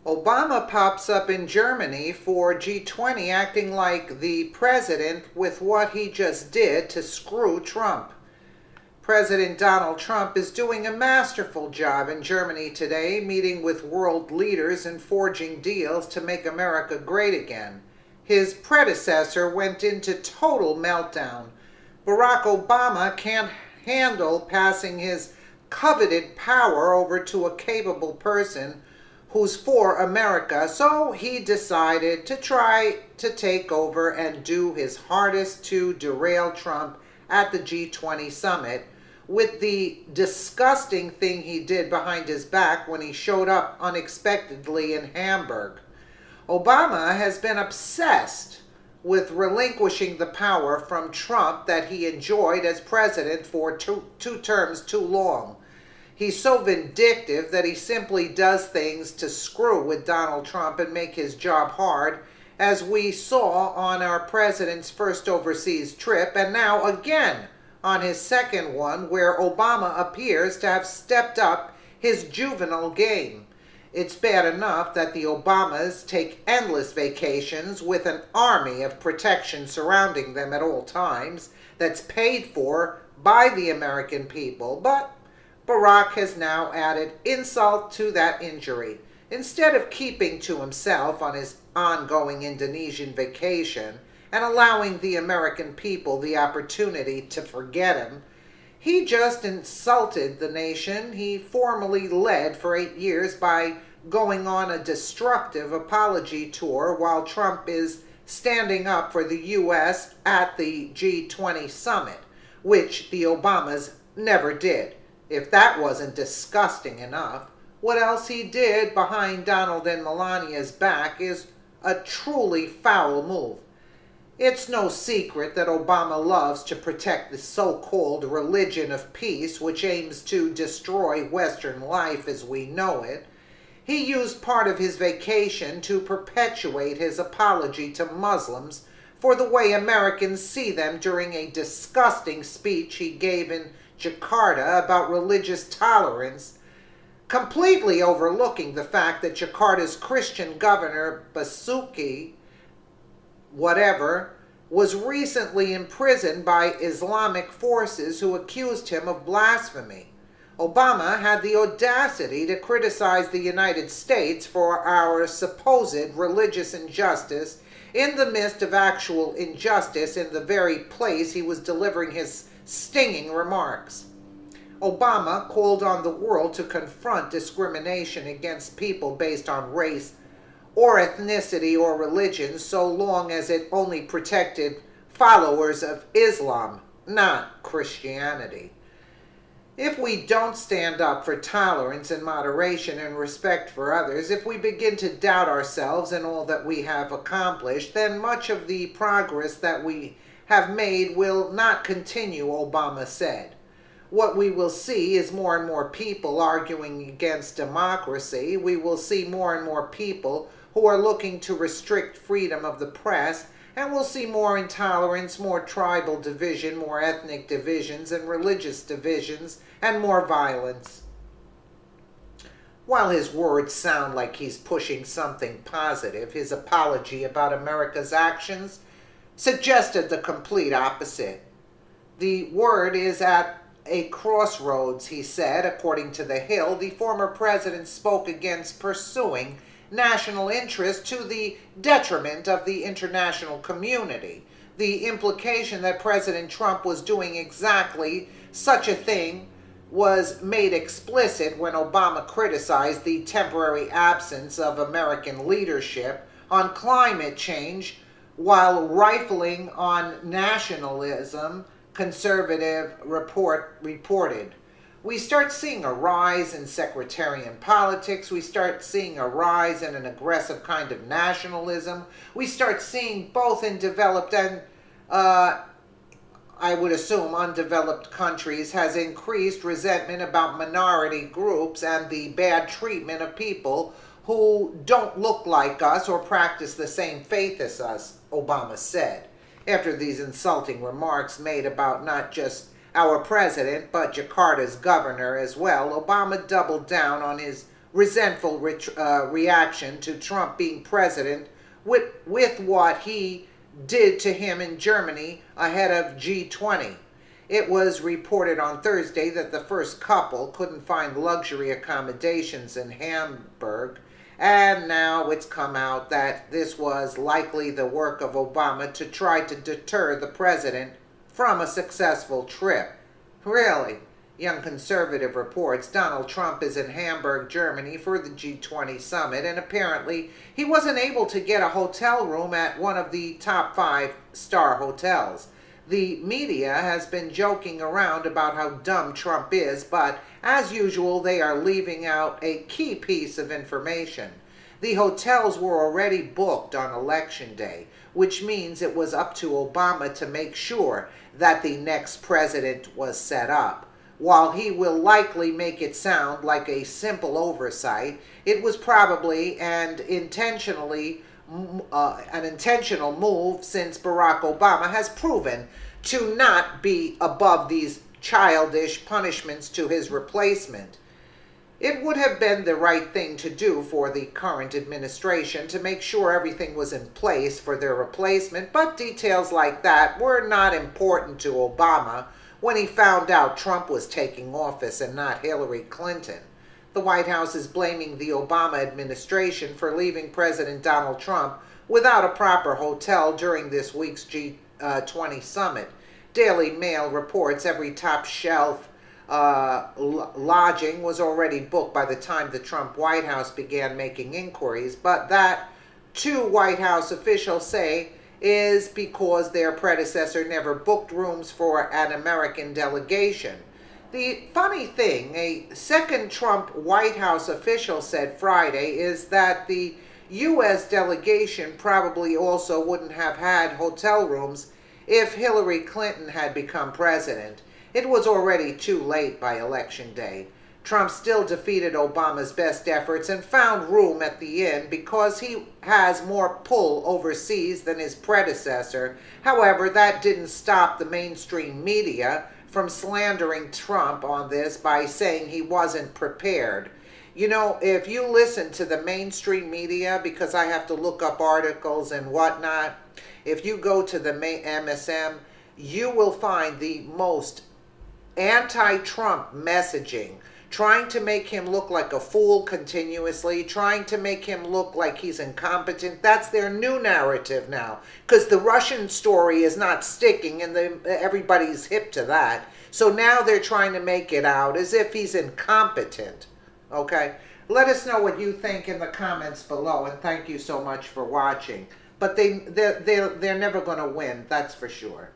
Obama pops up in Germany for G20 acting like the president with what he just did to screw Trump. President Donald Trump is doing a masterful job in Germany today, meeting with world leaders and forging deals to make America great again. His predecessor went into total meltdown. Barack Obama can't handle passing his coveted power over to a capable person who's for America, so he decided to try to take over and do his hardest to derail Trump at the G20 summit with the disgusting thing he did behind his back when he showed up unexpectedly in Hamburg. Obama has been obsessed with relinquishing the power from Trump that he enjoyed as president for two terms too long. He's so vindictive that he simply does things to screw with Donald Trump and make his job hard, as we saw on our president's first overseas trip, and now again on his second one, where Obama appears to have stepped up his juvenile game. It's bad enough that the Obamas take endless vacations with an army of protection surrounding them at all times that's paid for by the American people, but Barack has now added insult to that injury. Instead of keeping to himself on his ongoing Indonesian vacation and allowing the American people the opportunity to forget him, he just insulted the nation he formerly led for 8 years by going on a destructive apology tour while Trump is standing up for the U.S. at the G20 summit, which the Obamas never did. If that wasn't disgusting enough, what else he did behind Donald and Melania's back is a truly foul move. It's no secret that Obama loves to protect the so-called religion of peace, which aims to destroy Western life as we know it. He used part of his vacation to perpetuate his apology to Muslims for the way Americans see them during a disgusting speech he gave in Jakarta about religious tolerance, completely overlooking the fact that Jakarta's Christian governor, Basuki, was recently imprisoned by Islamic forces who accused him of blasphemy. Obama had the audacity to criticize the United States for our supposed religious injustice in the midst of actual injustice in the very place he was delivering his stinging remarks. Obama called on the world to confront discrimination against people based on race or ethnicity or religion, so long as it only protected followers of Islam, not Christianity. If we don't stand up for tolerance and moderation and respect for others, if we begin to doubt ourselves and all that we have accomplished, then much of the progress that we have made will not continue, Obama said. What we will see is more and more people arguing against democracy. We will see more and more people who are looking to restrict freedom of the press, and we'll see more intolerance, more tribal division, more ethnic divisions and religious divisions, and more violence. While his words sound like he's pushing something positive, his apology about America's actions suggested the complete opposite. The word is at a crossroads, he said. According to The Hill, the former president spoke against pursuing national interest to the detriment of the international community. The implication that President Trump was doing exactly such a thing was made explicit when Obama criticized the temporary absence of American leadership on climate change while rifling on nationalism, conservative reported. We start seeing a rise in sectarian politics. We start seeing a rise in an aggressive kind of nationalism. We start seeing both in developed and, I would assume, undeveloped countries has increased resentment about minority groups and the bad treatment of people who don't look like us or practice the same faith as us, Obama said. After these insulting remarks made about not just our president, but Jakarta's governor as well, Obama doubled down on his resentful reaction to Trump being president with what he did to him in Germany ahead of G20. It was reported on Thursday that the first couple couldn't find luxury accommodations in Hamburg, and now it's come out that this was likely the work of Obama to try to deter the president from a successful trip. Really? Young Conservative reports Donald Trump is in Hamburg, Germany for the G20 summit, and apparently he wasn't able to get a hotel room at one of the top 5-star hotels. The media has been joking around about how dumb Trump is, but as usual, they are leaving out a key piece of information. The hotels were already booked on Election Day, which means it was up to Obama to make sure that the next president was set up. While he will likely make it sound like a simple oversight, it was probably an intentional move, since Barack Obama has proven to not be above these childish punishments to his replacement. It would have been the right thing to do for the current administration to make sure everything was in place for their replacement, but details like that were not important to Obama when he found out Trump was taking office and not Hillary Clinton. The White House is blaming the Obama administration for leaving President Donald Trump without a proper hotel during this week's G20 summit. Daily Mail reports every top-shelf lodging was already booked by the time the Trump White House began making inquiries, but that, two White House officials say, is because their predecessor never booked rooms for an American delegation. The funny thing, a second Trump White House official said Friday, is that the U.S. delegation probably also wouldn't have had hotel rooms if Hillary Clinton had become president. It was already too late by Election Day. Trump still defeated Obama's best efforts and found room at the inn because he has more pull overseas than his predecessor. However, that didn't stop the mainstream media from slandering Trump on this by saying he wasn't prepared. You know, if you listen to the mainstream media, because I have to look up articles and whatnot, if you go to the MSM, you will find the most anti-Trump messaging, trying to make him look like a fool continuously, trying to make him look like he's incompetent. That's their new narrative now, because the Russian story is not sticking and everybody's hip to that. So now they're trying to make it out as if he's incompetent. Okay? Let us know what you think in the comments below, and thank you so much for watching. But they're never going to win, that's for sure.